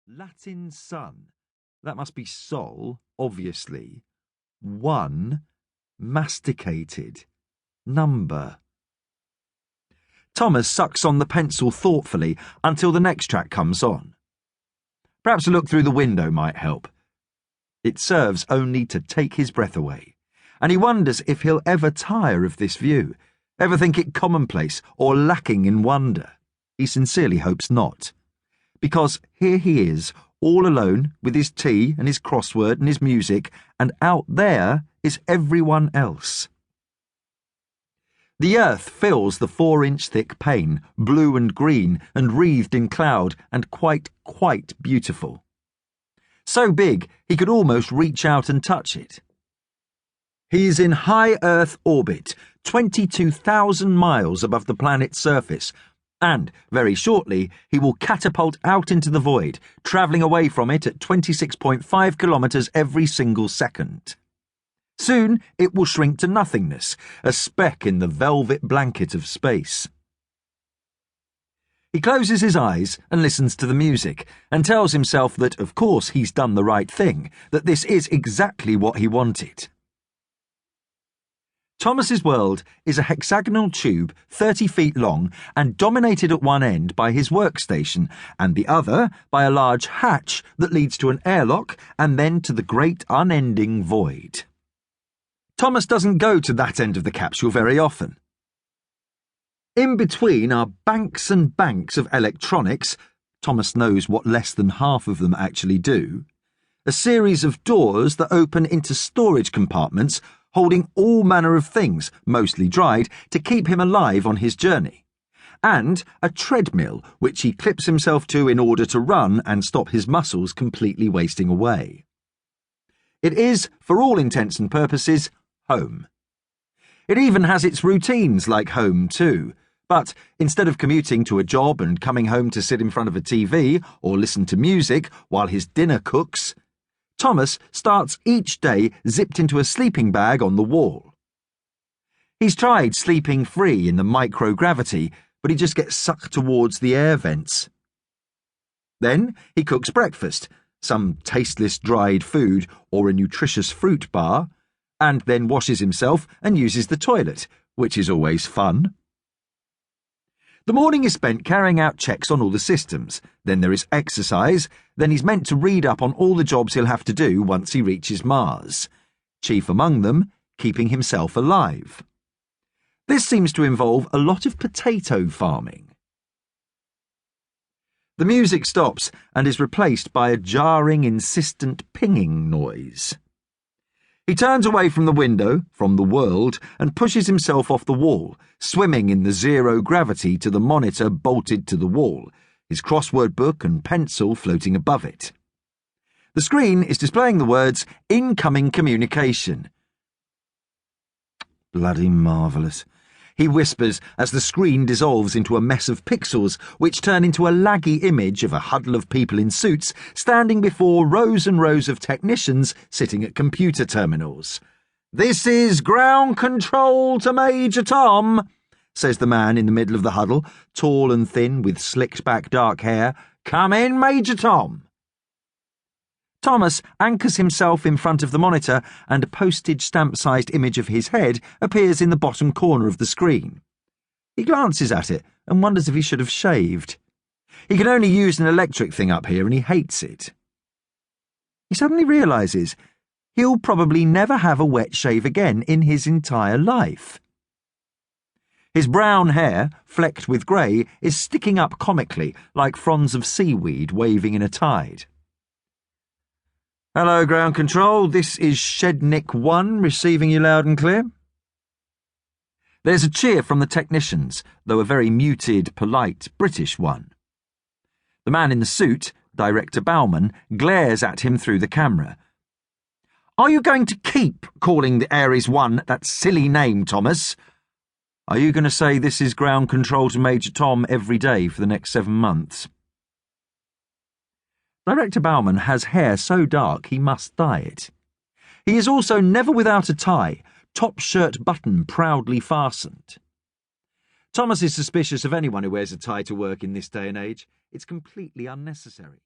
Latin sun. That must be sol, obviously. One, masticated. Number. Thomas sucks on the pencil thoughtfully until the next track comes on. Perhaps a look through the window might help. It serves only to take his breath away, and he wonders if he'll ever tire of this view, ever think it commonplace or lacking in wonder. He sincerely hopes not, because here he is, all alone with his tea and his crossword and his music, and out there is everyone else. The earth fills the 4-inch thick pane, blue and green and wreathed in cloud and quite beautiful. So big he could almost reach out and touch it. He is in high Earth orbit, 22,000 miles above the planet's surface, and, very shortly, he will catapult out into the void, travelling away from it at 26.5 kilometres every single second. Soon it will shrink to nothingness, a speck in the velvet blanket of space. He closes his eyes and listens to the music, and tells himself that, of course, he's done the right thing, that this is exactly what he wanted. Thomas's world is a hexagonal tube 30 feet long and dominated at one end by his workstation and the other by a large hatch that leads to an airlock and then to the great unending void. Thomas doesn't go to that end of the capsule very often. In between are banks and banks of electronics. Thomas knows what less than half of them actually do. A series of doors that open into storage compartments holding all manner of things, mostly dried, to keep him alive on his journey, and a treadmill which he clips himself to in order to run and stop his muscles completely wasting away. It is, for all intents and purposes, home. It even has its routines like home too, but instead of commuting to a job and coming home to sit in front of a TV or listen to music while his dinner cooks, Thomas starts each day zipped into a sleeping bag on the wall. He's tried sleeping free in the microgravity, but he just gets sucked towards the air vents. Then he cooks breakfast, some tasteless dried food or a nutritious fruit bar, and then washes himself and uses the toilet, which is always fun. The morning is spent carrying out checks on all the systems, then there is exercise, then he's meant to read up on all the jobs he'll have to do once he reaches Mars, chief among them, keeping himself alive. This seems to involve a lot of potato farming. The music stops and is replaced by a jarring, insistent pinging noise. He turns away from the window, from the world, and pushes himself off the wall, swimming in the zero gravity to the monitor bolted to the wall, his crossword book and pencil floating above it. The screen is displaying the words, "Incoming communication." Bloody marvellous, he whispers as the screen dissolves into a mess of pixels which turn into a laggy image of a huddle of people in suits standing before rows and rows of technicians sitting at computer terminals. "This is ground control to Major Tom," says the man in the middle of the huddle, tall and thin with slicked-back dark hair. "Come in, Major Tom." Thomas anchors himself in front of the monitor and a postage stamp-sized image of his head appears in the bottom corner of the screen. He glances at it and wonders if he should have shaved. He can only use an electric thing up here and he hates it. He suddenly realises he'll probably never have a wet shave again in his entire life. His brown hair, flecked with grey, is sticking up comically like fronds of seaweed waving in a tide. "Hello, ground control. This is Shednick 1 receiving you loud and clear." There's a cheer from the technicians, though a very muted, polite British one. The man in the suit, Director Bauman, glares at him through the camera. "Are you going to keep calling the Ares 1 that silly name, Thomas? Are you going to say this is ground control to Major Tom every day for the next 7 months? Director Bauman has hair so dark he must dye it. He is also never without a tie, top shirt button proudly fastened. Thomas is suspicious of anyone who wears a tie to work in this day and age. It's completely unnecessary.